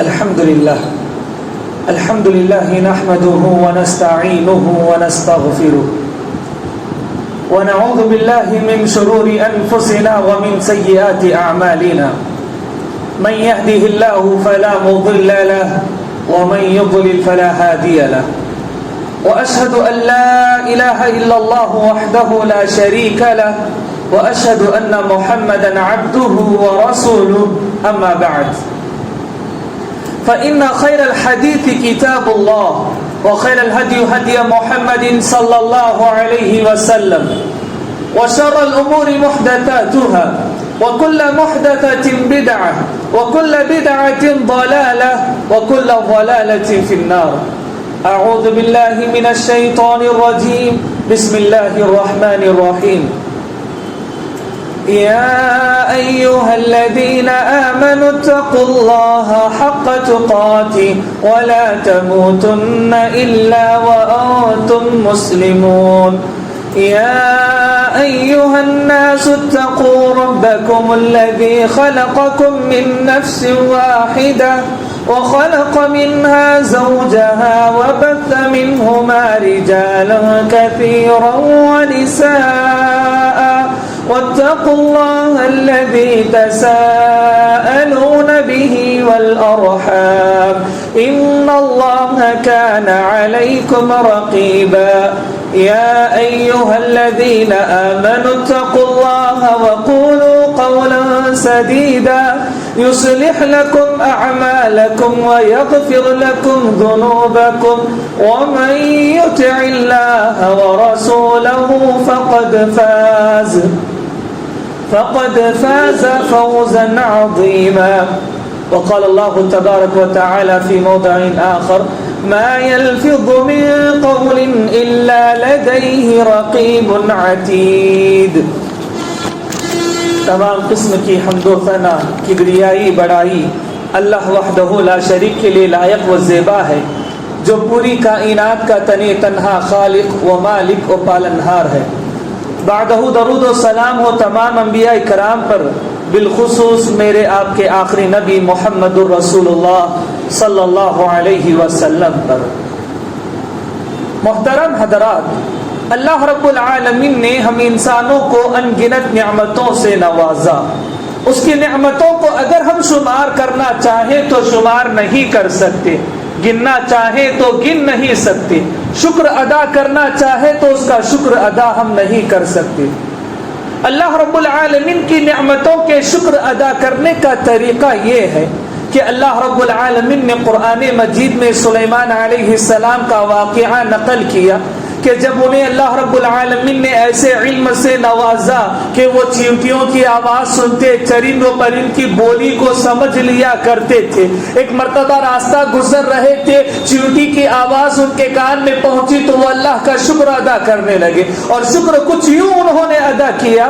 الحمد لله نحمده ونستعينه ونستغفره ونعوذ بالله من شرور أنفسنا ومن سيئات أعمالنا من يهده الله فلا مضل له ومن يضلل فلا هادي له وأشهد أن لا إله إلا الله وحده لا شريك له وأشهد أن محمدا عبده ورسوله أما بعد فإن خير الحديث كتاب الله وخير الهدي هدي محمد صلى الله عليه وسلم وشر الأمور محدثاتها وكل محدثة بدعة وكل بدعة ضلالة وكل ضلالة في النار. أعوذ بالله من الشيطان الرجيم. بسم الله الرحمن الرحيم. يا أيها الذين آمنوا اتقوا الله حق تقاته ولا تموتن إلا وأنتم مسلمون. يا أيها الناس اتقوا ربكم الذي خلقكم من نفس واحدة وخلق منها زوجها وبث منهما رجالا كثيرا ونساء واتقوا الله الذي تساءلون به والأرحام إن الله كان عليكم رقيبا. يا أيها الذين آمنوا اتقوا الله وقولوا قولا سديدا يصلح لكم أعمالكم ويغفر لكم ذنوبكم ومن يطع الله ورسوله فقد فاز فوزا عظيما. وقال الله تبارك وتعالى في موضع آخر ما يلفظ من قول إلا لديه رقيب عتيد. تمام قسم کی حمد و ثنا کبریائی بڑائی اللہ وحدہ لا شریک کے لیے لائق و زیبا ہے، جو پوری کائنات کا تنی تنہا خالق و مالک و پالنہار ہے. بعدہ درود و سلام ہو تمام انبیاء کرام پر، بالخصوص میرے آپ کے آخری نبی محمد الرسول اللہ صلی اللہ علیہ وسلم پر. محترم حضرات، اللہ رب العالمین نے ہم انسانوں کو ان گنت نعمتوں سے نوازا. اس کی نعمتوں کو اگر ہم شمار کرنا چاہیں تو شمار نہیں کر سکتے، گننا چاہیں تو گن نہیں سکتے، شکر ادا کرنا چاہے تو اس کا شکر ادا ہم نہیں کر سکتے. اللہ رب العالمین کی نعمتوں کے شکر ادا کرنے کا طریقہ یہ ہے کہ اللہ رب العالمین نے قرآن مجید میں سلیمان علیہ السلام کا واقعہ نقل کیا کہ جب انہیں اللہ رب العالمین نے ایسے علم سے نوازا کہ وہ چیونٹیوں کی آواز سنتے، چرند و پرند کی بولی کو سمجھ لیا کرتے تھے. ایک مرتبہ راستہ گزر رہے تھے، چیونٹی کی آواز ان کے کان میں پہنچی تو وہ اللہ کا شکر ادا کرنے لگے، اور شکر کچھ یوں انہوں نے ادا کیا: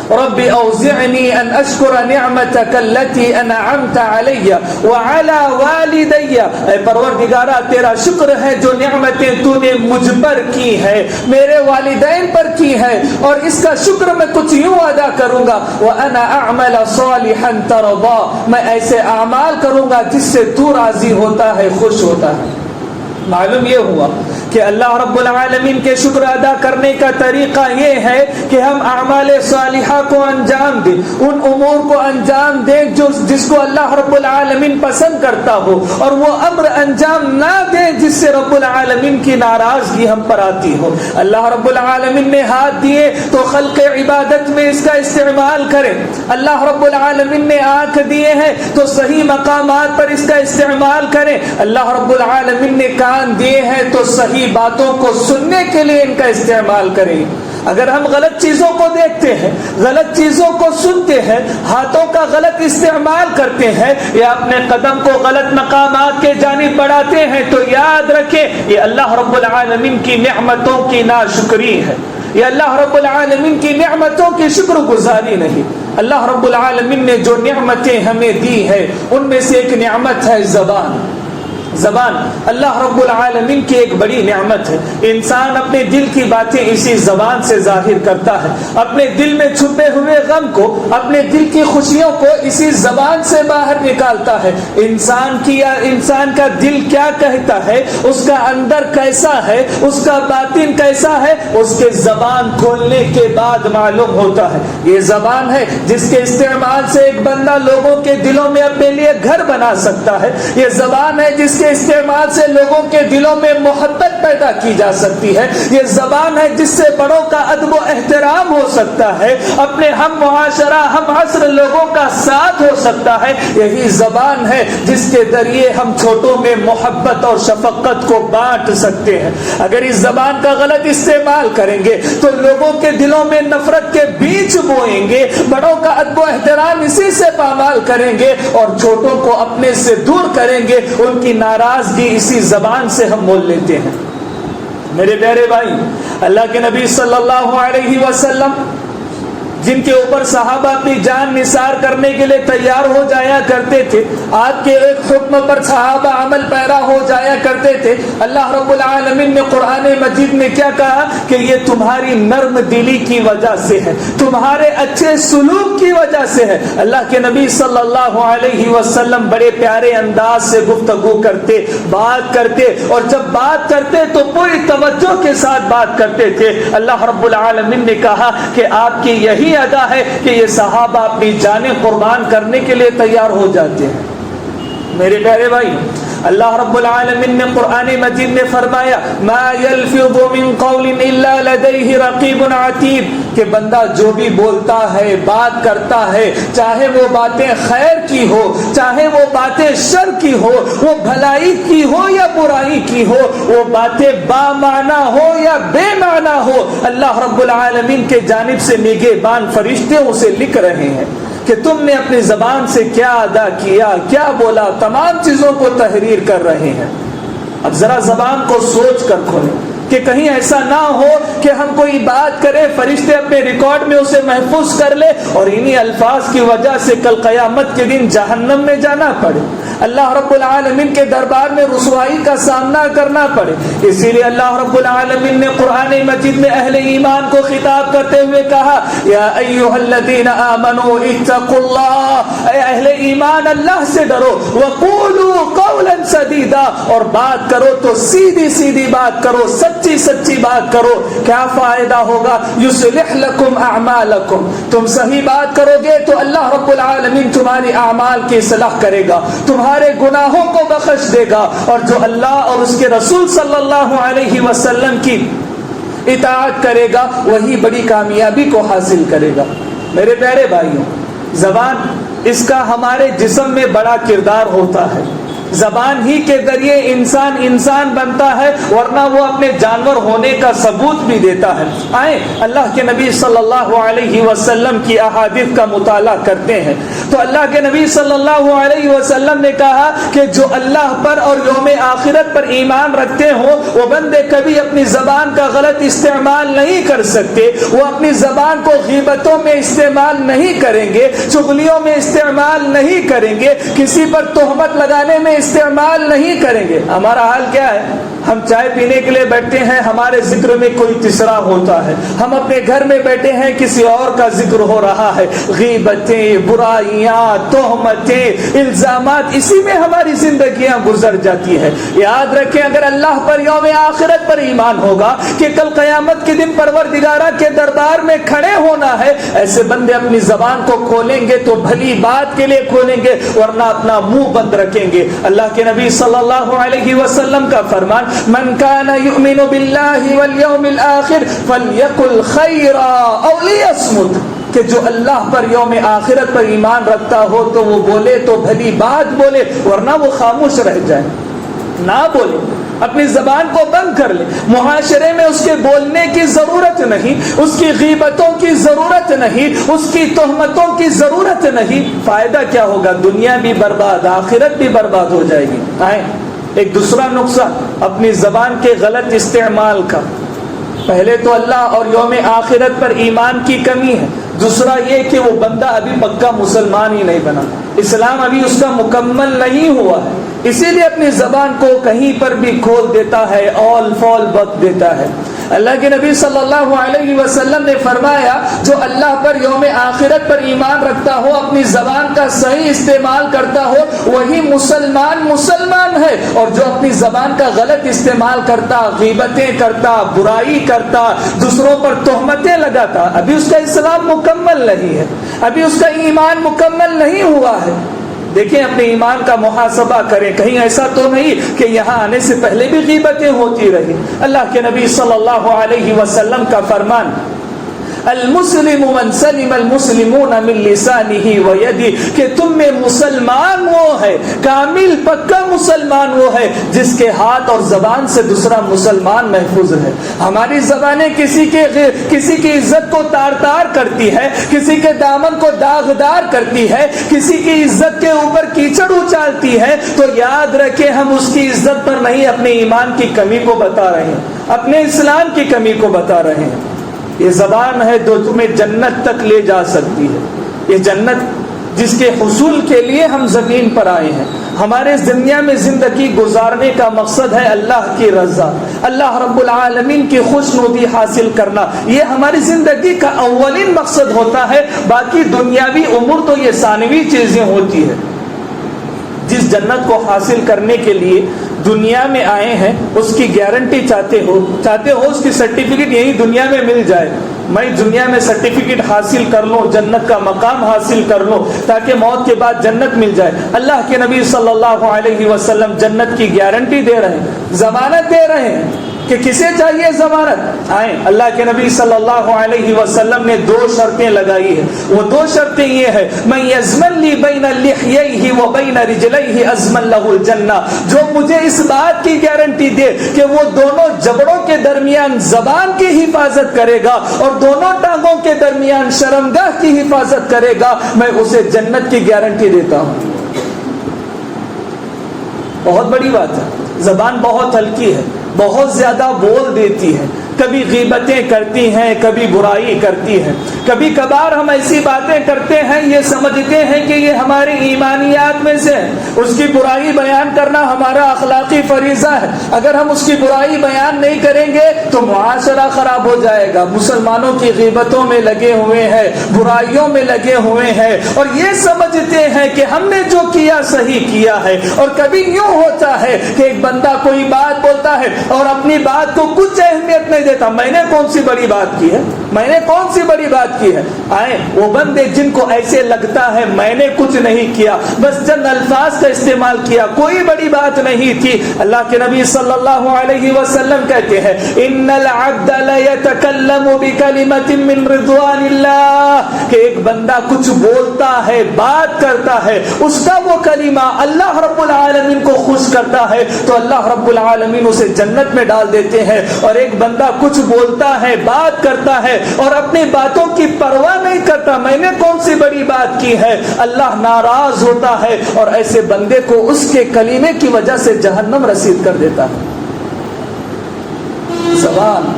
رب اوزعنی ان اشکر نعمتک التي انعمت علی وعلى والدی. اے پروردگارا، تیرا شکر ہے جو نعمتیں تو نے مجھ پر کی ہے، میرے والدین پر کی ہے، اور اس کا شکر میں کچھ یوں ادا کروں گا: وانا اعمل صالحا ترضا. میں ایسے اعمال کروں گا جس سے تو راضی ہوتا ہے، خوش ہوتا ہے. معلوم یہ ہوا کہ اللہ رب العالمین کے شکر ادا کرنے کا طریقہ یہ ہے کہ ہم اعمال صالحہ کو انجام دیں، ان امور کو انجام دیں جس کو اللہ رب العالمین پسند کرتا ہو، اور وہ امر انجام نہ دیں جس سے رب العالمین کی ناراضگی ہم پر آتی ہو. اللہ رب العالمین نے ہاتھ دیے تو خلق عبادت میں اس کا استعمال کریں. اللہ رب العالمین نے آنکھ دیے ہیں تو صحیح مقامات پر اس کا استعمال کریں. اللہ رب العالمین نے کان دیے ہیں تو صحیح باتوں کو سننے کے لیے ان کا استعمال کریں. اگر ہم غلط چیزوں کو دیکھتے ہیں، غلط چیزوں کو سنتے ہیں، ہاتھوں کا غلط استعمال کرتے ہیں یا اپنے قدم کو غلط مقامات کے جانب بڑھاتے ہیں تو یاد رکھیں یہ اللہ رب العالمین کی نعمتوں کی ناشکری ہے، یہ اللہ رب العالمین کی نعمتوں کی شکر گزاری نہیں. اللہ رب العالمین نے جو نعمتیں ہمیں دی ہے ان میں سے ایک نعمت ہے زبان. زبان اللہ رب العالمین کی ایک بڑی نعمت ہے. انسان اپنے دل کی باتیں اسی زبان سے ظاہر کرتا ہے. اپنے دل میں چھپے ہوئے غم کو، اپنے دل کی خوشیوں کو اسی زبان سے باہر نکالتا ہے. انسان کا دل کیا کہتا ہے، اس کا اندر کیسا ہے، اس کا باطن کیسا ہے، اس کے زبان کھولنے کے بعد معلوم ہوتا ہے. یہ زبان ہے جس کے استعمال سے ایک بندہ لوگوں کے دلوں میں اپنے لیے گھر بنا سکتا ہے. یہ زبان ہے جس کے استعمال سے لوگوں کے دلوں میں محبت پیدا کی جا سکتی ہے. یہ زبان ہے جس سے بڑوں کا ادب و احترام ہو سکتا ہے، اپنے ہم معاشرہ ہم عصر لوگوں کا ساتھ ہو سکتا ہے. یہی زبان ہے جس کے ذریعے ہم چھوٹوں میں محبت اور شفقت کو بانٹ سکتے ہیں. اگر اس زبان کا غلط استعمال کریں گے تو لوگوں کے دلوں میں نفرت کے بیج بوئیں گے، بڑوں کا ادب و احترام اسی سے پامال کریں گے اور چھوٹوں کو اپنے سے دور کریں گے. ان کی ناراضگی اسی زبان سے ہم مول لیتے ہیں. میرے پیارے بھائی، اللہ کے نبی صلی اللہ علیہ وسلم جن کے اوپر صحابہ اپنی جان نثار کرنے کے لیے تیار ہو جایا کرتے تھے، آپ کے ایک حکم پر صحابہ عمل پیرا ہو جایا کرتے تھے. اللہ رب العالمین نے قرآن مجید میں کیا کہا کہ یہ تمہاری نرم دلی کی وجہ سے ہے، تمہارے اچھے سلوک کی وجہ سے ہے. اللہ کے نبی صلی اللہ علیہ وسلم بڑے پیارے انداز سے گفتگو کرتے، بات کرتے، اور جب بات کرتے تو پوری توجہ کے ساتھ بات کرتے تھے. اللہ رب العالمین نے کہا کہ آپ کی یہی ادا ہے کہ یہ صحابہ اپنی جانیں قربان کرنے کے لیے تیار ہو جاتے ہیں. میرے پیارے بھائی، اللہ رب العالمین نے قرآن مجید میں فرمایا ما یلفظ من قول الا لدیہ رقیب عتید، کہ بندہ جو بھی بولتا ہے، بات کرتا ہے، چاہے وہ باتیں خیر کی ہو، چاہے وہ باتیں شر کی ہو، وہ بھلائی کی ہو یا برائی کی ہو، وہ باتیں با معنی ہو یا بے معنی ہو، اللہ رب العالمین کے جانب سے نگہبان فرشتے اسے لکھ رہے ہیں کہ تم نے اپنی زبان سے کیا ادا کیا، کیا بولا، تمام چیزوں کو تحریر کر رہے ہیں. اب ذرا زبان کو سوچ کر کھولیں کہ کہیں ایسا نہ ہو کہ ہم کوئی بات کریں، فرشتے اپنے ریکارڈ میں اسے محفوظ کر لے اور انہی الفاظ کی وجہ سے کل قیامت کے دن جہنم میں جانا پڑے، اللہ رب العالمین کے دربار میں رسوائی کا سامنا کرنا پڑے. اسی لیے اللہ رب العالمین نے قرآن مجید میں اہل ایمان کو خطاب کرتے ہوئے کہا یا ایھا الذین آمنوا اتقوا اللہ، اے اہل ایمان اللہ سے ڈرو، وقولوا قولا سدیدا، اور بات کرو تو سیدھی سیدھی بات کرو، سچی سچی بات کرو. کیا فائدہ ہوگا؟ یصلح لکم اعمالکم، تم صحیح بات کرو گے تو اللہ رب العالمین تمہاری اعمال کی اصلاح کرے گا، تمہارے گناہوں کو بخش دے گا، اور جو اللہ اور اس کے رسول صلی اللہ علیہ وسلم کی اطاعت کرے گا وہی بڑی کامیابی کو حاصل کرے گا. میرے پیارے بھائیوں، زبان اس کا ہمارے جسم میں بڑا کردار ہوتا ہے. زبان ہی کے ذریعے انسان بنتا ہے، ورنہ وہ اپنے جانور ہونے کا ثبوت بھی دیتا ہے. آئیں اللہ کے نبی صلی اللہ علیہ وسلم کی احادیث کا مطالعہ کرتے ہیں تو اللہ کے نبی صلی اللہ علیہ وسلم نے کہا کہ جو اللہ پر اور یوم آخرت پر ایمان رکھتے ہوں وہ بندے کبھی اپنی زبان کا غلط استعمال نہیں کر سکتے. وہ اپنی زبان کو غیبتوں میں استعمال نہیں کریں گے، چغلیوں میں استعمال نہیں کریں گے، کسی پر تہمت لگانے میں استعمال نہیں کریں گے. ہمارا حال کیا ہے؟ ہم چائے پینے کے لیے بیٹھتے ہیں، ہمارے ذکر میں کوئی تیسرا ہوتا ہے. ہم اپنے گھر میں بیٹھے ہیں، کسی اور کا ذکر ہو رہا ہے. غیبتیں، برائیاں، تہمتیں، الزامات، اسی میں ہماری زندگیاں گزر جاتی ہے. یاد رکھیں اگر اللہ پر یوم آخرت پر ایمان ہوگا کہ کل قیامت کے دن پروردگارہ کے دربار میں کھڑے ہونا ہے، ایسے بندے اپنی زبان کو کھولیں گے تو بھلی بات کے لیے کھولیں گے، ورنہ اپنا منہ بند رکھیں گے. اللہ کے نبی صلی اللہ علیہ وسلم کا فرمان من کان یؤمن باللہ والیوم الآخر فلیقل خیرا او لیصمت، کہ جو اللہ پر یوم آخرت پر ایمان رکھتا ہو تو وہ بولے تو بھلی بات بولے، ورنہ وہ خاموش رہ جائے، نہ بولے، اپنی زبان کو بند کر لے. معاشرے میں اس کے بولنے کی ضرورت نہیں، اس کی غیبتوں کی ضرورت نہیں، اس کی تہمتوں کی ضرورت نہیں. فائدہ کیا ہوگا؟ دنیا بھی برباد، آخرت بھی برباد ہو جائے گی. آئیں ایک دوسرا نقصہ اپنی زبان کے غلط استعمال کا. پہلے تو اللہ اور یوم آخرت پر ایمان کی کمی ہے. دوسرا یہ کہ وہ بندہ ابھی پکا مسلمان ہی نہیں بنا، اسلام ابھی اس کا مکمل نہیں ہوا ہے. اسی لیے اپنی زبان کو کہیں پر بھی کھول دیتا ہے، اول فول وقت دیتا ہے۔ اللہ کے نبی صلی اللہ علیہ وسلم نے فرمایا جو اللہ پر یوم آخرت پر ایمان رکھتا ہو، اپنی زبان کا صحیح استعمال کرتا ہو، وہی مسلمان ہے، اور جو اپنی زبان کا غلط استعمال کرتا، غیبتیں کرتا، برائی کرتا، دوسروں پر تہمتیں لگاتا، ابھی اس کا اسلام مکمل نہیں ہے، ابھی اس کا ایمان مکمل نہیں ہوا ہے۔ دیکھیں اپنے ایمان کا محاسبہ کریں، کہیں ایسا تو نہیں کہ یہاں آنے سے پہلے بھی غیبتیں ہوتی رہی۔ اللہ کے نبی صلی اللہ علیہ وسلم کا فرمان المسلم من سلم المسلمون من لسانه ويده، کہ تم میں مسلمان وہ ہے، کامل پکا مسلمان وہ ہے جس کے ہاتھ اور زبان سے دوسرا مسلمان محفوظ ہے۔ ہماری زبانیں کسی کی عزت کو تار تار کرتی ہے، کسی کے دامن کو داغدار کرتی ہے، کسی کی عزت کے اوپر کیچڑ اچالتی ہے، تو یاد رکھیں ہم اس کی عزت پر نہیں، اپنے ایمان کی کمی کو بتا رہے ہیں، اپنے اسلام کی کمی کو بتا رہے ہیں۔ یہ زبان ہے جو تمہیں جنت تک لے جا سکتی ہے، یہ جنت جس کے حصول کے لیے ہم زمین پر آئے ہیں۔ ہمارے اس دنیا میں زندگی گزارنے کا مقصد ہے اللہ کی رضا، اللہ رب العالمین کی خوشنودی حاصل کرنا، یہ ہماری زندگی کا اولین مقصد ہوتا ہے۔ باقی دنیاوی امور تو یہ ثانوی چیزیں ہوتی ہے۔ جس جنت کو حاصل کرنے کے لیے دنیا میں آئے ہیں اس کی گارنٹی چاہتے ہو اس کی سرٹیفکیٹ یہی دنیا میں مل جائے، میں دنیا میں سرٹیفکیٹ حاصل کر لوں، جنت کا مقام حاصل کر لوں تاکہ موت کے بعد جنت مل جائے۔ اللہ کے نبی صلی اللہ علیہ وسلم جنت کی گارنٹی دے رہے ہیں، ضمانت دے رہے ہیں کہ کسے چاہیے ضمانت؟ آئیں، اللہ کے نبی صلی اللہ علیہ وسلم نے 2 شرطیں لگائی ہیں، وہ 2 شرطیں یہ ہے من یضمن لی بین لحییہ و بین رجلیہ اضمن لہ الجنہ، جو مجھے اس بات کی گارنٹی دے کہ وہ دونوں جبڑوں کے درمیان زبان کی حفاظت کرے گا اور دونوں ٹانگوں کے درمیان شرمگاہ کی حفاظت کرے گا، میں اسے جنت کی گارنٹی دیتا ہوں۔ بہت بڑی بات ہے، زبان بہت ہلکی ہے، بہت زیادہ بول دیتی ہے، کبھی غیبتیں کرتی ہیں، کبھی برائی کرتی ہیں، کبھی کبھار ہم ایسی باتیں کرتے ہیں یہ سمجھتے ہیں کہ یہ ہماری ایمانیات میں سے ہے، اس کی برائی بیان کرنا ہمارا اخلاقی فریضہ ہے، اگر ہم اس کی برائی بیان نہیں کریں گے تو معاشرہ خراب ہو جائے گا۔ مسلمانوں کی غیبتوں میں لگے ہوئے ہیں، برائیوں میں لگے ہوئے ہیں، اور یہ سمجھتے ہیں کہ ہم نے جو کیا صحیح کیا ہے۔ اور کبھی یوں ہوتا ہے کہ ایک بندہ کوئی بات بولتا ہے اور اپنی بات کو کچھ اہمیت نہیں دیتا، میں نے کون سی بڑی بات کی ہے، میں نے کون سی بڑی بات کی ہے۔ آئے وہ بندے جن کو ایسے لگتا ہے میں نے کچھ نہیں کیا، بس چند الفاظ کا استعمال کیا، کوئی بڑی بات نہیں تھی، اللہ کے نبی صلی اللہ علیہ وسلم کہتے ہیں ان العبد لیتکلم بکلمۃ من رضوان اللہ، کہ ایک بندہ کچھ بولتا ہے، بات کرتا ہے، اس کا وہ کلمہ اللہ رب العالمین کو خوش کرتا ہے تو اللہ رب العالمین اسے جنت میں ڈال دیتے ہیں۔ اور ایک بندہ کچھ بولتا ہے، بات کرتا ہے اور اپنی باتوں کی پرواہ نہیں کرتا، میں نے کون سی بڑی بات کی ہے، اللہ ناراض ہوتا ہے اور ایسے بندے کو اس کے کلمے کی وجہ سے جہنم رسید کر دیتا ہے۔ زبان،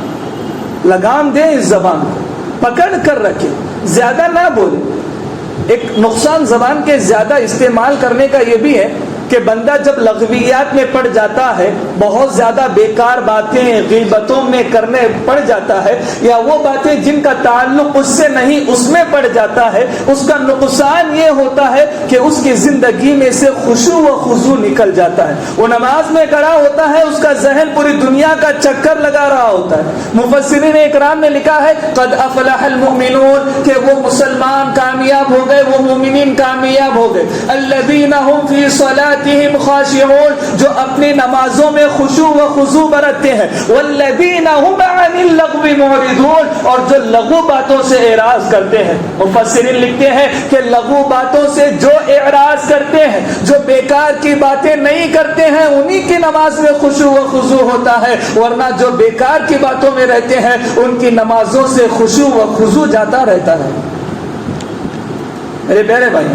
لگام دیں اس زبان کو، پکڑ کر رکھیں، زیادہ نہ بولیں۔ ایک نقصان زبان کے زیادہ استعمال کرنے کا یہ بھی ہے کہ بندہ جب لغویات میں پڑ جاتا ہے، بہت زیادہ بیکار باتیں غیبتوں میں کرنے پڑ جاتا ہے، یا وہ باتیں جن کا تعلق اس سے نہیں اس میں پڑ جاتا ہے، اس کا نقصان یہ ہوتا ہے کہ اس کی زندگی میں سے خشوع و خضوع نکل جاتا ہے۔ وہ نماز میں کھڑا ہوتا ہے، اس کا ذہن پوری دنیا کا چکر لگا رہا ہوتا ہے۔ مفسرین اکرام نے لکھا ہے قد افلح المؤمنون، کہ وہ مسلمان کامیاب ہو گئے، وہ مومنین کامیاب ہو گئے، الذین هم فی صلاۃ خاشعون، جو اپنی نمازوں میں خشوع و خضوع برتتے ہیں، والذین هم عن اللغو معرضون، اور جو لغو باتوں سے اعراض کرتے ہیں۔ مفسرین لکھتے ہیں کہ لغو باتوں سے جو اعراض کرتے ہیں، جو بیکار کی باتیں نہیں کرتے ہیں، انہی کی نماز میں خشوع و خضوع ہوتا ہے، ورنہ جو بیکار کی باتوں میں رہتے ہیں ان کی نمازوں سے خشوع و خضوع جاتا رہتا ہے۔ میرے پیارے بھائی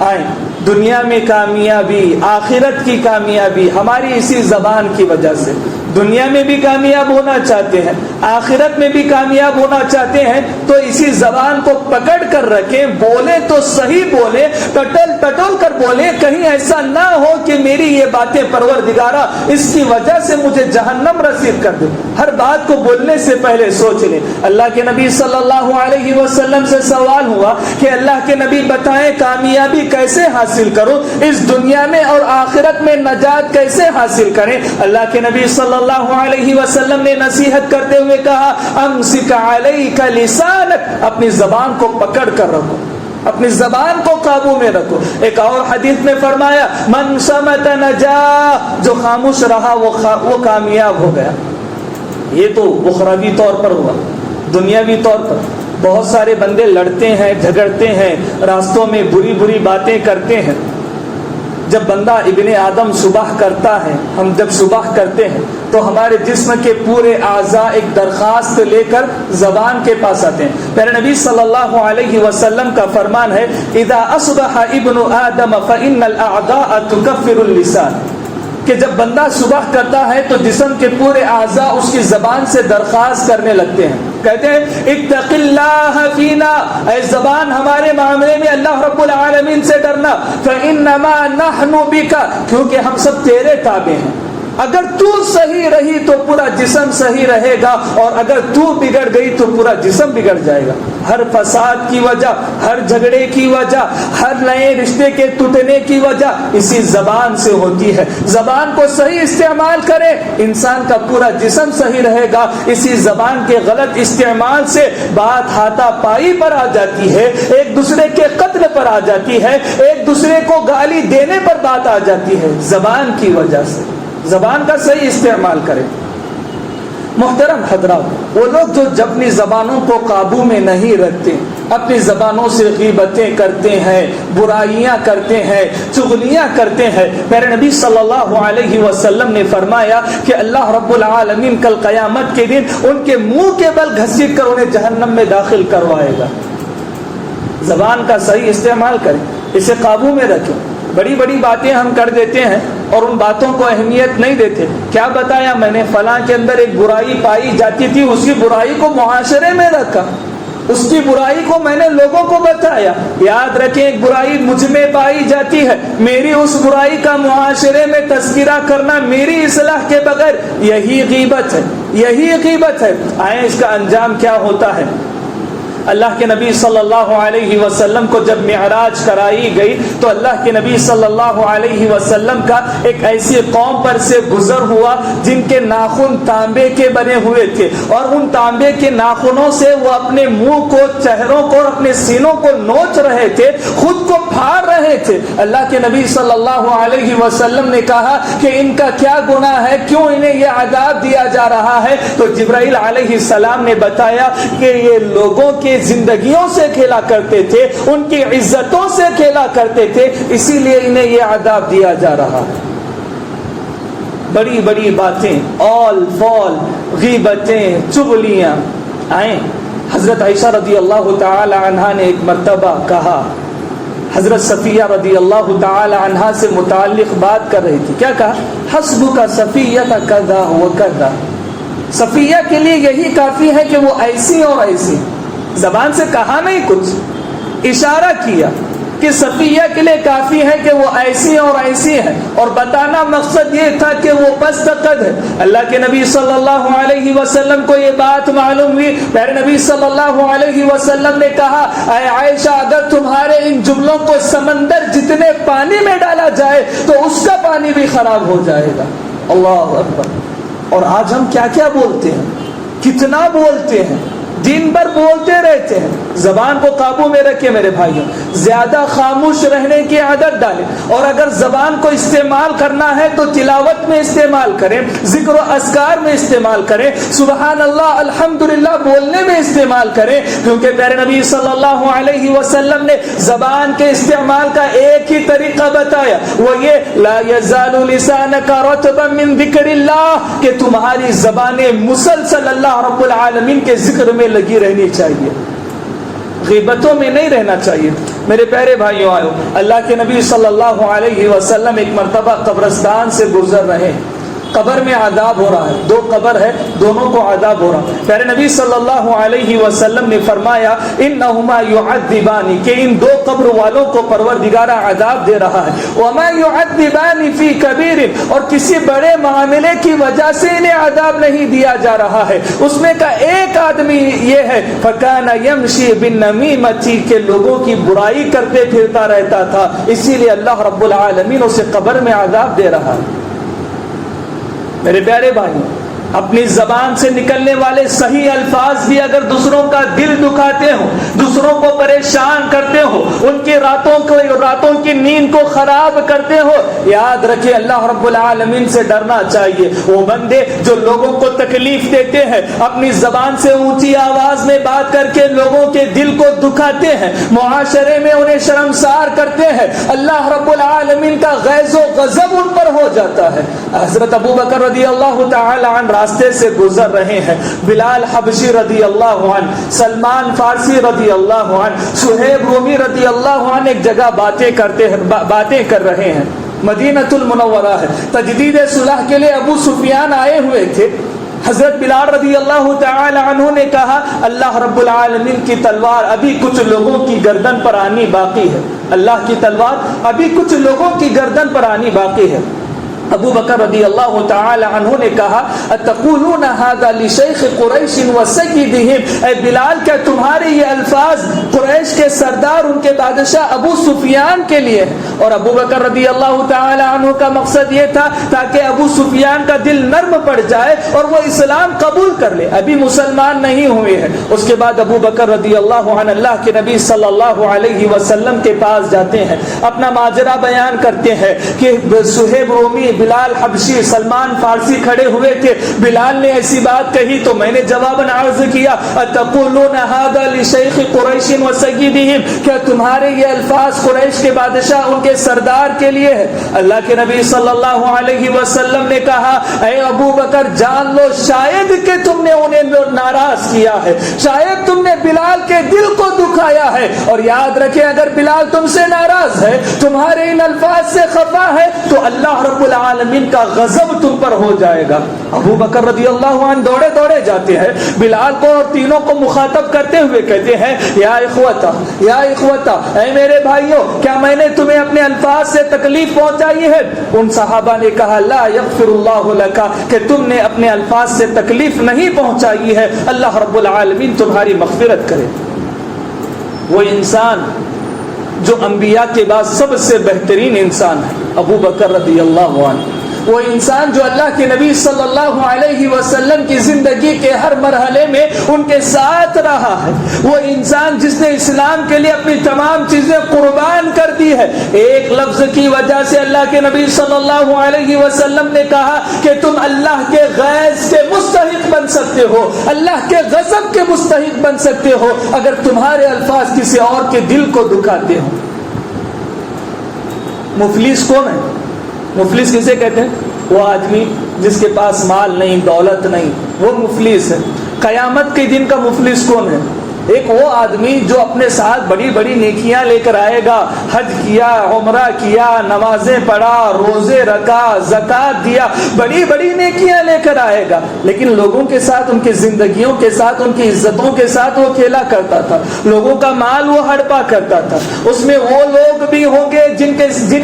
آئیں، دنیا میں کامیابی، آخرت کی کامیابی ہماری اسی زبان کی وجہ سے۔ دنیا میں بھی کامیاب ہونا چاہتے ہیں، آخرت میں بھی کامیاب ہونا چاہتے ہیں تو اسی زبان کو پکڑ کر رکھیں، بولے تو صحیح بولے، ٹٹول کر بولے، کہیں ایسا نہ ہو کہ میری یہ باتیں پروردگارہ اس کی وجہ سے مجھے جہنم رسید کر دے۔ ہر بات کو بولنے سے پہلے سوچ لیں۔ اللہ کے نبی صلی اللہ علیہ وسلم سے سوال ہوا کہ اللہ کے نبی بتائیں کامیابی کیسے حاصل کروں، اس دنیا میں اور آخرت میں نجات کیسے حاصل کریں؟ اللہ کے نبی صلی اللہ علیہ وسلم نے نصیحت کرتے ہوئے کہا امسک علیک لسانک، اپنی زبان کو پکڑ کر رکھو، اپنی زبان کو قابو میں رکھو۔ ایک اور حدیث میں فرمایا من صمت نجا، جو خاموش رہا وہ کامیاب ہو گیا۔ یہ تو اخروی طور پر ہوا۔ دنیاوی طور پر بہت سارے بندے لڑتے ہیں، جھگڑتے ہیں، راستوں میں بری بری باتیں کرتے ہیں۔ جب بندہ ابن آدم صبح کرتا ہے، ہم جب صبح کرتے ہیں تو ہمارے جسم کے پورے اعضاء ایک درخواست لے کر زبان کے پاس آتے ہیں۔ پیارے نبی صلی اللہ علیہ وسلم کا فرمان ہے اذا اصبح ابن آدم فإن الأعضاء تكفر اللسان، کہ جب بندہ صبح کرتا ہے تو جسم کے پورے اعضاء اس کی زبان سے درخواست کرنے لگتے ہیں، کہتے ہیں اتق اللہ فینا، اے زبان ہمارے معاملے میں اللہ رب العالمین سے ڈرنا، فإنما نحن بک، کیونکہ ہم سب تیرے تابع ہیں۔ اگر تو صحیح رہی تو پورا جسم صحیح رہے گا، اور اگر تو بگڑ گئی تو پورا جسم بگڑ جائے گا۔ ہر فساد کی وجہ، ہر جھگڑے کی وجہ، ہر نئے رشتے کے ٹوٹنے کی وجہ اسی زبان سے ہوتی ہے۔ زبان کو صحیح استعمال کرے، انسان کا پورا جسم صحیح رہے گا۔ اسی زبان کے غلط استعمال سے بات ہاتھا پائی پر آ جاتی ہے، ایک دوسرے کے قتل پر آ جاتی ہے، ایک دوسرے کو گالی دینے پر بات آ جاتی ہے، زبان کی وجہ سے۔ زبان کا صحیح استعمال کریں۔ محترم حضرات، وہ لوگ جو اپنی زبانوں کو قابو میں نہیں رکھتے، اپنی زبانوں سے غیبتیں کرتے ہیں، برائیاں کرتے ہیں، چغلیاں کرتے ہیں، میرے نبی صلی اللہ علیہ وسلم نے فرمایا کہ اللہ رب العالمین کل قیامت کے دن ان کے منہ کے بل گھسیٹ کر انہیں جہنم میں داخل کروائے گا۔ زبان کا صحیح استعمال کریں، اسے قابو میں رکھیں۔ بڑی بڑی باتیں ہم کر دیتے ہیں اور ان باتوں کو اہمیت نہیں دیتے۔ کیا بتایا میں نے، فلاں کے اندر ایک برائی پائی جاتی تھی، اس کی برائی کو معاشرے میں رکھا، اس کی برائی کو میں نے لوگوں کو بتایا۔ یاد رکھیں ایک برائی مجھ میں پائی جاتی ہے، میری اس برائی کا معاشرے میں تذکرہ کرنا میری اصلاح کے بغیر یہی غیبت ہے، یہی غیبت ہے۔ آئیں اس کا انجام کیا ہوتا ہے۔ اللہ کے نبی صلی اللہ علیہ وسلم کو جب معراج کرائی گئی تو اللہ کے نبی صلی اللہ علیہ وسلم کا ایک ایسی قوم پر سے گزر ہوا جن کے ناخن تانبے کے بنے ہوئے تھے، اور ان تانبے کے ناخنوں سے وہ اپنے منہ کو، چہروں کو اور اپنے سینوں کو نوچ رہے تھے، خود کو پھاڑ رہے تھے۔ اللہ کے نبی صلی اللہ علیہ وسلم نے کہا کہ ان کا کیا گناہ ہے، کیوں انہیں یہ عذاب دیا جا رہا ہے؟ تو جبرائیل علیہ السلام نے بتایا کہ یہ لوگوں کے زندگیوں سے کھیلا کرتے تھے، ان کی عزتوں سے کھیلا کرتے تھے، اسی لیے انہیں یہ عذاب دیا جا رہا ہے۔ بڑی بڑی باتیں، اول فول، غیبتیں، چغلیاں۔ آئیں حضرت عائشہ رضی اللہ تعالی عنہا نے ایک مرتبہ کہا، حضرت صفیہ رضی اللہ تعالی عنہا سے متعلق بات کر رہی تھی، کیا کہا؟ حسبک صفیہ کذا و کذا، صفیہ کے لیے یہی کافی ہے کہ وہ ایسی اور ایسی۔ زبان سے کہا نہیں، کچھ اشارہ کیا کہ صفیہ کے لیے کافی ہے کہ وہ ایسی اور ایسی ہے، اور بتانا مقصد یہ تھا کہ وہ پست قد ہے۔ اللہ کے نبی صلی اللہ علیہ وسلم کو یہ بات معلوم ہوئی، میرے نبی صلی اللہ علیہ وسلم نے کہا اے عائشہ، اگر تمہارے ان جملوں کو سمندر جتنے پانی میں ڈالا جائے تو اس کا پانی بھی خراب ہو جائے گا۔ اللہ اکبر۔ اور آج ہم کیا کیا بولتے ہیں، کتنا بولتے ہیں، دن بھر بولتے رہتے ہیں۔ زبان کو قابو میں رکھیں میرے بھائیوں، زیادہ خاموش رہنے کی عادت ڈالیں، اور اگر زبان کو استعمال کرنا ہے تو تلاوت میں استعمال کریں، ذکر و اذکار میں استعمال کریں، سبحان اللہ الحمدللہ بولنے میں استعمال کریں، کیونکہ پیارے نبی صلی اللہ علیہ وسلم نے زبان کے استعمال کا ایک ہی طریقہ بتایا، وہ یہ لا یزال لسانک رطبا من ذکر اللہ، کہ تمہاری زبانیں مسلسل اللہ رب العالمین کے ذکر میں لگی رہنی چاہیے، غیبتوں میں نہیں رہنا چاہیے۔ میرے پیارے بھائیوں آئو، اللہ کے نبی صلی اللہ علیہ وسلم ایک مرتبہ قبرستان سے گزر رہے، قبر میں عذاب ہو رہا ہے، دو قبر ہے، دونوں کو عذاب ہو رہا ہے۔ پیارے نبی صلی اللہ علیہ وسلم نے فرمایا انہما یعذبان، کہ ان دو قبر والوں کو پروردگار عذاب دے رہا ہے، وما یعذبان فی کبیر، اور کسی بڑے معاملے کی وجہ سے انہیں عذاب نہیں دیا جا رہا ہے۔ اس میں کا ایک آدمی یہ ہے فکان یمشی بالنمیمۃ، کہ لوگوں کی برائی کرتے پھرتا رہتا تھا، اسی لیے اللہ رب العالمین اسے قبر میں عذاب دے رہا ہے۔ میرے پیارے بھائی، اپنی زبان سے نکلنے والے صحیح الفاظ بھی اگر دوسروں کا دل دکھاتے ہو، دوسروں کو پریشان کرتے ہو، ان کی راتوں کی نیند کو خراب کرتے ہو، یاد رکھیں اللہ رب العالمین سے ڈرنا چاہیے۔ وہ بندے جو لوگوں کو تکلیف دیتے ہیں، اپنی زبان سے اونچی آواز میں بات کر کے لوگوں کے دل کو دکھاتے ہیں، معاشرے میں انہیں شرمسار کرتے ہیں، اللہ رب العالمین کا غیظ و غضب ان پر ہو جاتا ہے۔ حضرت ابو بکر رضی اللہ تعالی عنہ راستے سے گزر رہے ہیں، بلال حبشی رضی اللہ عنہ، سلمان فارسی رضی اللہ عنہ، صہیب رومی رضی اللہ عنہ ایک جگہ باتیں کر رہے ہیں، مدینۃ المنورہ ہے، تجدید صلح کے لیے ابو سفیان آئے ہوئے تھے۔ حضرت بلال رضی اللہ تعالی عنہ نے کہا اللہ رب العالمین کی تلوار ابھی کچھ لوگوں کی گردن پر آنی باقی ہے، اللہ کی تلوار ابھی کچھ لوگوں کی گردن پر آنی باقی ہے۔ ابو بکر رضی اللہ تعالی عنہ نے کہا اتقولون هذا لشیخ قریش وسیدہم، اے بلال کیا تمہارے یہ الفاظ قریش کے سردار ان کے بادشاہ ابو سفیان کے لیے ہے؟ اور ابو بکر رضی اللہ تعالی عنہ کا مقصد یہ تھا تاکہ ابو سفیان کا دل نرم پڑ جائے اور وہ اسلام قبول کر لے، ابھی مسلمان نہیں ہوئے ہیں۔ اس کے بعد ابو بکر رضی اللہ عنہ اللہ کے نبی صلی اللہ علیہ وسلم کے پاس جاتے ہیں، اپنا ماجرا بیان کرتے ہیں کہ صہیب رومی، بلال حبشی، سلمان فارسی کھڑے ہوئے تھے، بلال نے ایسی بات کہی تو میں نے جواباً عرض کیا اتقولون هذا لشیخ قریش وسیدہم، کیا تمہارے یہ الفاظ قریش کے بادشاہ ان کے سردار کے لیے ہے؟ اللہ کے نبی صلی اللہ علیہ وسلم نے کہا اے ابو بکر جان لو شاید کہ تم نے انہیں ناراض کیا ہے، شاید تم نے بلال کے دل کو دکھایا ہے، اور یاد رکھیں اگر بلال تم سے ناراض ہے، تمہارے ان الفاظ سے خفا ہے، تو اللہ رب العالمین کا غضب تم پر ہو جائے گا۔ ابو بکر رضی اللہ عنہ دوڑے دوڑے جاتے ہیں، بلال کو اور تینوں کو مخاطب کرتے ہوئے کہتے ہیں یا اخوتا، یا اخوتا، اے میرے بھائیوں کیا میں نے تمہیں اپنے الفاظ سے تکلیف پہنچائی ہے؟ ان صحابہ نے کہا لا یغفر اللہ لک، کہ تم نے اپنے الفاظ سے تکلیف نہیں پہنچائی ہے، اللہ رب العالمین تمہاری مغفرت کرے۔ وہ انسان جو انبیاء کے بعد سب سے بہترین انسان ہے، ابو بکر رضی اللہ عنہ، وہ انسان جو اللہ کے نبی صلی اللہ علیہ وسلم کی زندگی کے ہر مرحلے میں ان کے ساتھ رہا ہے، وہ انسان جس نے اسلام کے لیے اپنی تمام چیزیں قربان کر دی ہے، ایک لفظ کی وجہ سے اللہ کے نبی صلی اللہ علیہ وسلم نے کہا کہ تم اللہ کے غیظ کے مستحق بن سکتے ہو، اللہ کے غضب کے مستحق بن سکتے ہو اگر تمہارے الفاظ کسی اور کے دل کو دکھاتے ہو۔ مفلس کون ہے؟ مفلس کسے کہتے ہیں؟ وہ آدمی جس کے پاس مال نہیں، دولت نہیں، وہ مفلس ہے۔ قیامت کے دن کا مفلس کون ہے؟ ایک وہ آدمی جو اپنے ساتھ بڑی بڑی نیکیاں لے کر آئے گا، حج کیا، عمرہ کیا، نمازیں پڑھا، روزے رکھا، زکوٰۃ دیا، بڑی بڑی نیکیاں لے کر آئے گا، لیکن لوگوں کے ساتھ، ان کی زندگیوں کے ساتھ، ان کی عزتوں کے ساتھ وہ کھیلا کرتا تھا، لوگوں کا مال وہ ہڑپا کرتا تھا۔ اس میں وہ لوگ بھی ہوں گے جن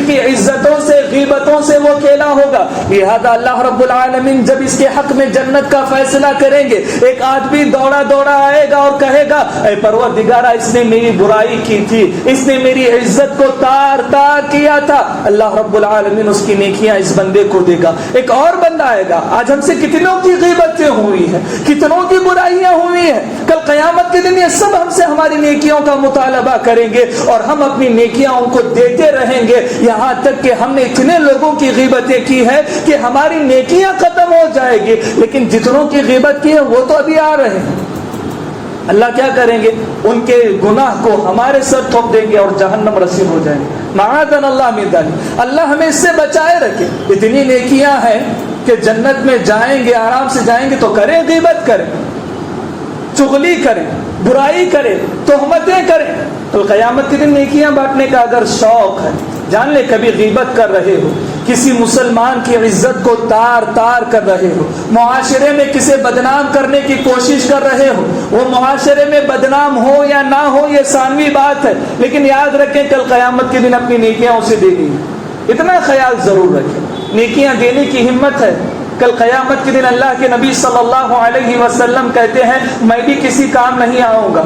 کی عزتوں سے، غیبتوں سے وہ کھیلا ہوگا۔ لہذا اللہ رب العالمین جب اس کے حق میں جنت کا فیصلہ کریں گے، ایک آدمی دوڑا دوڑا آئے گا اور کہے گا اے پروردگارہ اس نے میری برائی کی تھی، اس نے میری عزت کو تار تار کیا تھا، اللہ رب العالمین اس کی نیکیاں اس بندے کو دے گا۔ ایک اور بندہ آئے گا، آج ہم سے کتنوں کی غیبتیں ہوئی ہیں، کتنوں کی برائیاں ہوئی ہیں، کل قیامت کے دن یہ سب ہم سے ہماری نیکیوں کا مطالبہ کریں گے اور ہم اپنی نیکیاں ان کو دیتے رہیں گے، یہاں تک کہ ہم نے اتنے لوگوں کی غیبتیں کی ہے کہ ہماری نیکیاں ختم ہو جائے گی، لیکن جتنوں کی غیبت کی ہے وہ تو ابھی آ رہے ہیں۔ اللہ کیا کریں گے؟ ان کے گناہ کو ہمارے سر تھوپ دیں گے اور جہنم رسید ہو جائیں گے۔ معاذنا اللہ من ذلک، اللہ ہمیں اس سے بچائے رکھے۔ اتنی نیکیاں ہیں کہ جنت میں جائیں گے، آرام سے جائیں گے تو کریں، غیبت کریں، چغلی کریں، برائی کرے, تہمتیں کرے. تو قیامت کے دن نیکیاں بانٹنے کا اگر شوق ہے, جان لے کبھی غیبت کر رہے ہو, کسی مسلمان کی عزت کو تار تار کر رہے ہو, معاشرے میں کسے بدنام کرنے کی کوشش کر رہے ہو, وہ معاشرے میں بدنام ہو یا نہ ہو یہ ثانوی بات ہے, لیکن یاد رکھیں کل قیامت کے دن اپنی نیکیاں اسے دینی ہے. اتنا خیال ضرور رکھیں, نیکیاں دینے کی ہمت ہے. کل قیامت کے دن اللہ کے نبی صلی اللہ علیہ وسلم کہتے ہیں میں بھی کسی کام نہیں آؤں گا.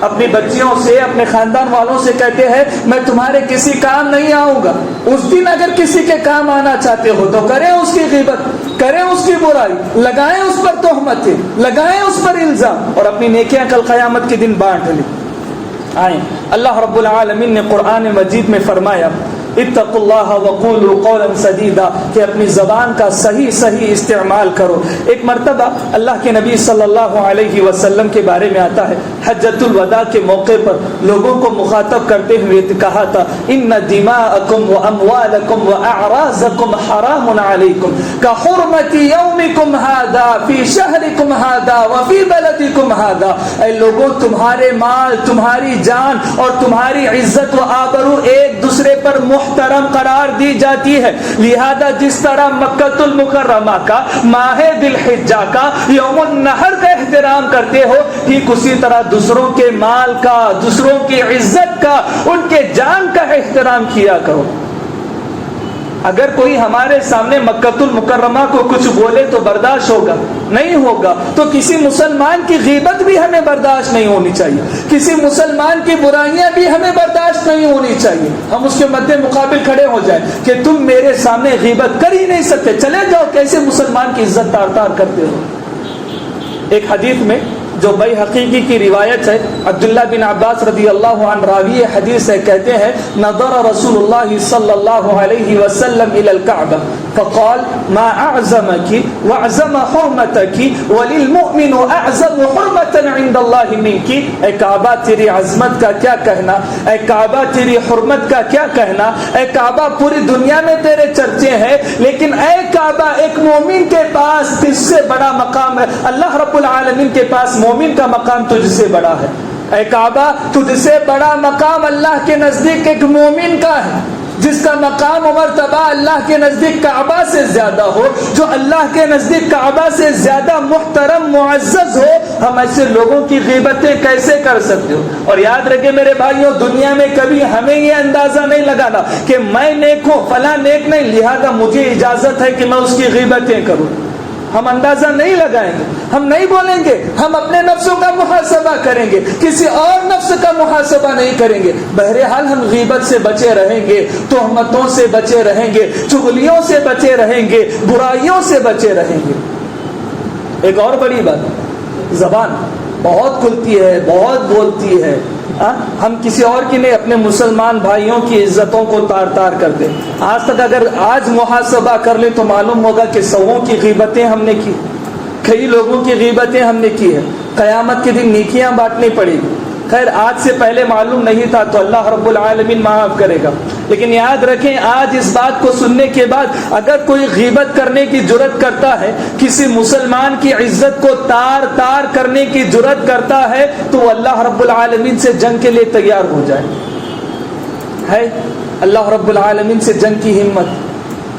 اپنی بچیوں سے, اپنے خاندان والوں سے کہتے ہیں میں تمہارے کسی کام نہیں آؤں گا. اس دن اگر کسی کے کام آنا چاہتے ہو تو کریں اس کی غیبت, کریں اس کی برائی, لگائیں اس پر تہمتیں, لگائیں اس پر الزام, اور اپنی نیکیاں کل قیامت کے دن بانٹ لیں. آئیں, اللہ رب العالمین نے قرآن مجید میں فرمایا اتقوا اللہ وقولوا قولا سدیدا, کہ اپنی زبان کا صحیح استعمال کرو. ایک مرتبہ اللہ کے نبی صلی اللہ علیہ وسلم کے بارے میں آتا ہے, حجۃ الوداع کے موقع پر لوگوں کو مخاطب کرتے ہوئے کہا تھا ان دماءکم واموالکم واعراضکم حرام علیکم کحرمۃ یومکم ھذا فی شہرکم ھذا وفی بلدکم ھذا. اے لوگوں, تمہارے مال, تمہاری جان اور تمہاری عزت و آبرو ایک دوسرے پر محترم قرار دی جاتی ہے, لہذا جس طرح مکہ المکرمہ کا ماہ ذی الحجہ کا یوم النحر کا احترام کرتے ہو, ٹھیک اسی طرح دوسروں کے مال کا, دوسروں کی عزت کا, ان کے جان کا احترام کیا کرو. اگر کوئی ہمارے سامنے مکہ المکرمہ کو کچھ بولے تو برداشت ہوگا نہیں ہوگا, تو کسی مسلمان کی غیبت بھی ہمیں برداشت نہیں ہونی چاہیے, کسی مسلمان کی برائیاں بھی ہمیں برداشت نہیں ہونی چاہیے. ہم اس کے مد مقابل کھڑے ہو جائیں کہ تم میرے سامنے غیبت کر ہی نہیں سکتے, چلے جاؤ, کیسے مسلمان کی عزت تار تار کرتے ہو. ایک حدیث میں جو بیہقی کی روایت ہے, عبداللہ بن عباس رضی اللہ عنہ راوی حدیث ہے, کہتے ہیں نظر رسول اللہ صلی اللہ علیہ وسلم الى الكعبہ فقال ما اعظمك واعظم حرمتك وللمؤمن اعظم حرمتا عند اللہ منك. اے کعبہ تیری عظمت کا کیا کہنا, اے کعبہ تیری حرمت کا کیا کہنا, اے کعبہ پوری دنیا میں تیرے چرچے ہیں, لیکن اے کعبہ ایک مومن کے پاس اس سے بڑا مقام ہے, اللہ رب العالمین کے پاس مومن کا مقام تجھ سے بڑا ہے. اے کعبہ تجھ سے بڑا مقام اللہ کے نزدیک ایک مومن کا ہے, جس کا مقام و مرتبہ اللہ کے نزدیک کعبہ سے زیادہ ہو, جو اللہ کے نزدیک کعبہ سے زیادہ محترم معزز ہو. ہم ایسے لوگوں کی غیبتیں کیسے کر سکتے ہو؟ اور یاد رکھیں میرے بھائیوں, دنیا میں کبھی ہمیں یہ اندازہ نہیں لگانا کہ میں نیک ہوں, فلاں نیک نہیں, لہذا مجھے اجازت ہے کہ میں اس کی غیبتیں کروں. ہم اندازہ نہیں لگائیں گے, ہم نہیں بولیں گے, ہم اپنے نفسوں کا محاسبہ کریں گے, کسی اور نفس کا محاسبہ نہیں کریں گے. بہرحال ہم غیبت سے بچے رہیں گے, تہمتوں سے بچے رہیں گے, چغلیوں سے بچے رہیں گے, برائیوں سے بچے رہیں گے. ایک اور بڑی بات, زبان بہت کھلتی ہے, بہت بولتی ہے. ہم کسی اور کی نہیں, اپنے مسلمان بھائیوں کی عزتوں کو تار تار کرتے. آج تک اگر آج محاسبہ کر لیں تو معلوم ہوگا کہ سووں کی غیبتیں ہم نے کی, کئی لوگوں کی غیبتیں ہم نے کی ہے. قیامت کے دن نیکیاں بانٹنی پڑے گی. خیر آج سے پہلے معلوم نہیں تھا تو اللہ رب العالمین معاف کرے گا, لیکن یاد رکھیں آج اس بات کو سننے کے بعد اگر کوئی غیبت کرنے کی جرت کرتا ہے, کسی مسلمان کی عزت کو تار تار کرنے کی جرت کرتا ہے, تو وہ اللہ رب العالمین سے جنگ کے لیے تیار ہو جائے. ہے اللہ رب العالمین سے جنگ کی ہمت,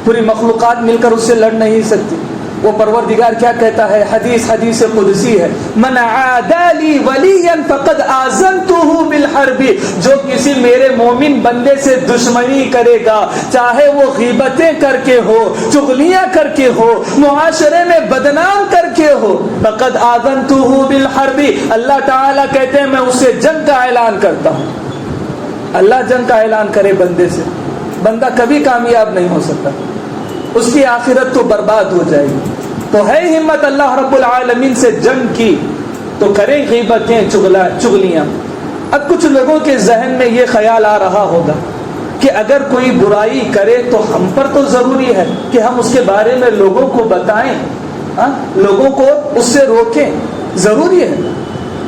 پوری مخلوقات مل کر اس سے لڑ نہیں سکتی. وہ پروردگار کیا کہتا ہے, حدیث قدسی ہے, من عادى لي وليا فقد آذنته بالحرب. جو کسی میرے مومن بندے سے دشمنی کرے گا, چاہے وہ غیبتیں کر کے ہو, چغلیاں کر کے ہو, معاشرے میں بدنام کر کے ہو, فقد آذنته بالحرب. اللہ تعالیٰ کہتے ہیں میں اسے جنگ کا اعلان کرتا ہوں. اللہ جنگ کا اعلان کرے بندے سے, بندہ کبھی کامیاب نہیں ہو سکتا, اس کی آخرت تو برباد ہو جائے گی. تو ہے ہمت اللہ رب العالمین سے جنگ کی تو کریں غیبتیں, چغلیاں. اب کچھ لوگوں کے ذہن میں یہ خیال آ رہا ہوگا کہ اگر کوئی برائی کرے تو ہم پر تو ضروری ہے کہ ہم اس کے بارے میں لوگوں کو بتائیں, لوگوں کو اس سے روکیں, ضروری ہے.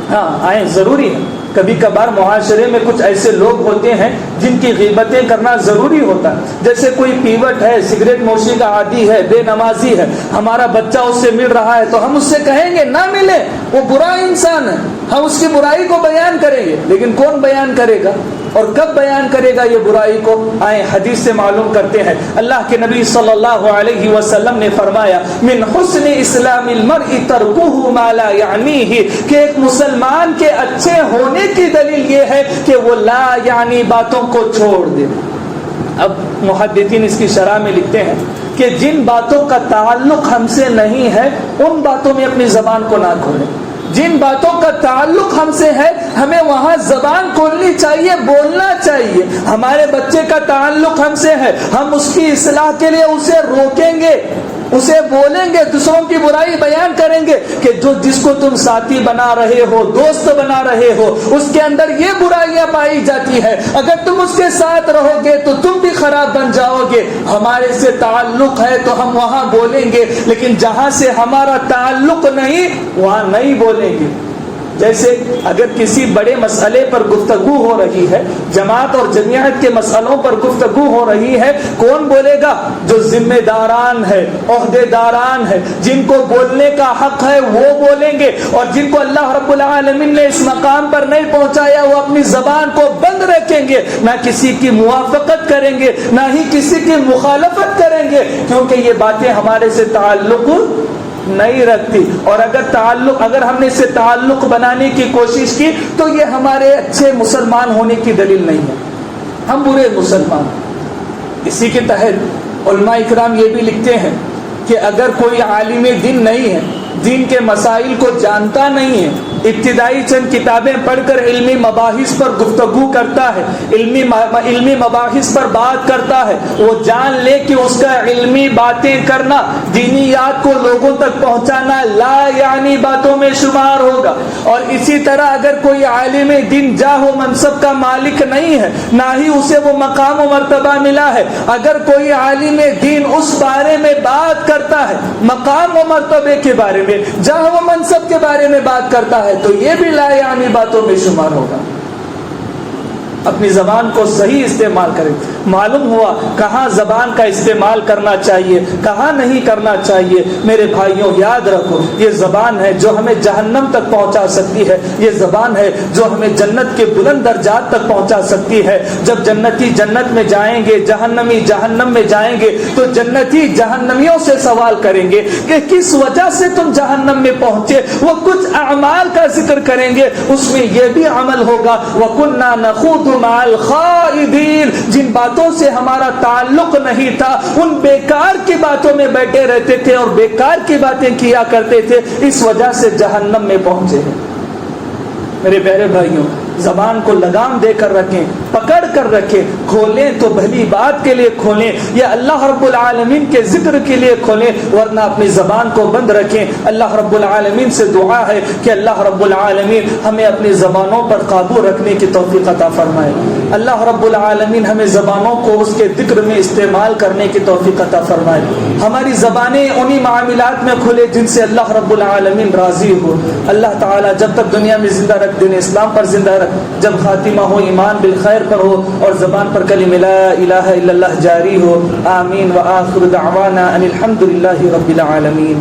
ہاں آئیں, ضروری ہے. کبھی کبھار معاشرے میں کچھ ایسے لوگ ہوتے ہیں جن کی غیبتیں کرنا ضروری ہوتا ہے. جیسے کوئی پیوٹ ہے, سگریٹ نوشی کا عادی ہے, بے نمازی ہے, ہمارا بچہ اس سے مل رہا ہے تو ہم اس سے کہیں گے نہ ملے, وہ برا انسان ہے, ہم اس کی برائی کو بیان کریں گے. لیکن کون بیان کرے گا اور کب بیان کرے گا یہ برائی کو؟ آئیں حدیث سے معلوم کرتے ہیں. اللہ کے نبی صلی اللہ علیہ وسلم نے فرمایا من حسن اسلام المرء ترکہ ما لا یعنیہ, کہ ایک مسلمان کے اچھے ہونے کی دلیل یہ ہے کہ وہ لا یعنی باتوں کو چھوڑ دے. اب محدثین اس کی شرح میں لکھتے ہیں کہ جن باتوں کا تعلق ہم سے نہیں ہے ان باتوں میں اپنی زبان کو نہ کھولیں. جن باتوں کا تعلق ہم سے ہے ہمیں وہاں زبان کھولنی چاہیے, بولنا چاہیے. ہمارے بچے کا تعلق ہم سے ہے, ہم اس کی اصلاح کے لیے اسے روکیں گے, اسے بولیں گے, دوسروں کی برائی بیان کریں گے کہ جس کو تم ساتھی بنا رہے ہو, دوست بنا رہے ہو, اس کے اندر یہ برائیاں پائی جاتی ہے, اگر تم اس کے ساتھ رہو گے تو تم بھی خراب بن جاؤ گے. ہمارے سے تعلق ہے تو ہم وہاں بولیں گے, لیکن جہاں سے ہمارا تعلق نہیں وہاں نہیں بولیں گے. جیسے اگر کسی بڑے مسئلے پر گفتگو ہو رہی ہے, جماعت اور جمعیت کے مسئلوں پر گفتگو ہو رہی ہے, کون بولے گا؟ جو ذمہ داران ہے, عہدے داران ہے, جن کو بولنے کا حق ہے وہ بولیں گے. اور جن کو اللہ رب العالمین نے اس مقام پر نہیں پہنچایا وہ اپنی زبان کو بند رکھیں گے, نہ کسی کی موافقت کریں گے نہ ہی کسی کی مخالفت کریں گے, کیونکہ یہ باتیں ہمارے سے تعلق نہیں رکھتی. اور اگر ہم نے اس سے تعلق بنانے کی کوشش کی تو یہ ہمارے اچھے مسلمان ہونے کی دلیل نہیں ہے, ہم برے مسلمان. اسی کے تحت علماء اکرام یہ بھی لکھتے ہیں کہ اگر کوئی عالم دین نہیں ہے, دین کے مسائل کو جانتا نہیں ہے, ابتدائی چند کتابیں پڑھ کر علمی مباحث پر گفتگو کرتا ہے, علمی مباحث پر بات کرتا ہے, وہ جان لے کہ اس کا علمی باتیں کرنا, دینیات کو لوگوں تک پہنچانا لا یعنی باتوں میں شمار ہوگا. اور اسی طرح اگر کوئی عالم دین جاہ و منصب کا مالک نہیں ہے, نہ ہی اسے وہ مقام و مرتبہ ملا ہے, اگر کوئی عالم دین اس بارے میں بات کرتا ہے, مقام و مرتبے کے بارے میں, جاہ و منصب کے بارے میں بات کرتا ہے, تو یہ بھی لا یعنی باتوں میں شمار ہوگا. اپنی زبان کو صحیح استعمال کریں. معلوم ہوا کہاں زبان کا استعمال کرنا چاہیے, کہاں نہیں کرنا چاہیے. میرے بھائیوں یاد رکھو, یہ زبان ہے جو ہمیں جہنم تک پہنچا سکتی ہے, یہ زبان ہے جو ہمیں جنت کے بلند درجات تک پہنچا سکتی ہے. جب جنتی جنت میں جائیں گے, جہنمی جہنم میں جائیں گے, تو جنتی جہنمیوں سے سوال کریں گے کہ کس وجہ سے تم جہنم میں پہنچے. وہ کچھ اعمال کا ذکر کریں گے, اس میں یہ بھی عمل ہوگا وَكُنَّا نَخُوضُ مَعَ الْخَائِضِينَ, جن باتوں سے ہمارا تعلق نہیں تھا ان بیکار کی باتوں میں بیٹھے رہتے تھے اور بیکار کی باتیں کیا کرتے تھے, اس وجہ سے جہنم میں پہنچے ہیں. میرے پیارے بھائیوں, زبان کو لگام دے کر رکھیں, پکڑ کر رکھیں. کھولیں تو بھلی بات کے لیے کھولیں, یا اللہ رب العالمین کے ذکر کے لیے کھولیں, ورنہ اپنی زبان کو بند رکھیں. اللہ رب العالمین سے دعا ہے کہ اللہ رب العالمین ہمیں اپنی زبانوں پر قابو رکھنے کی توفیق عطا فرمائے. اللہ رب العالمین ہمیں زبانوں کو اس کے ذکر میں استعمال کرنے کی توفیق عطا فرمائے. ہماری زبانیں انہی معاملات میں کھلے جن سے اللہ رب العالمین راضی ہو. اللہ تعالی جب تک دنیا میں زندہ رکھ, دین اسلام پر زندہ رکھ, جب خاتمہ ہو ایمان بالخیر پر ہو اور زبان پر کلمہ لا الہ الا اللہ جاری ہو. آمین. وآخر دعوانا ان الحمد للہ رب العالمین.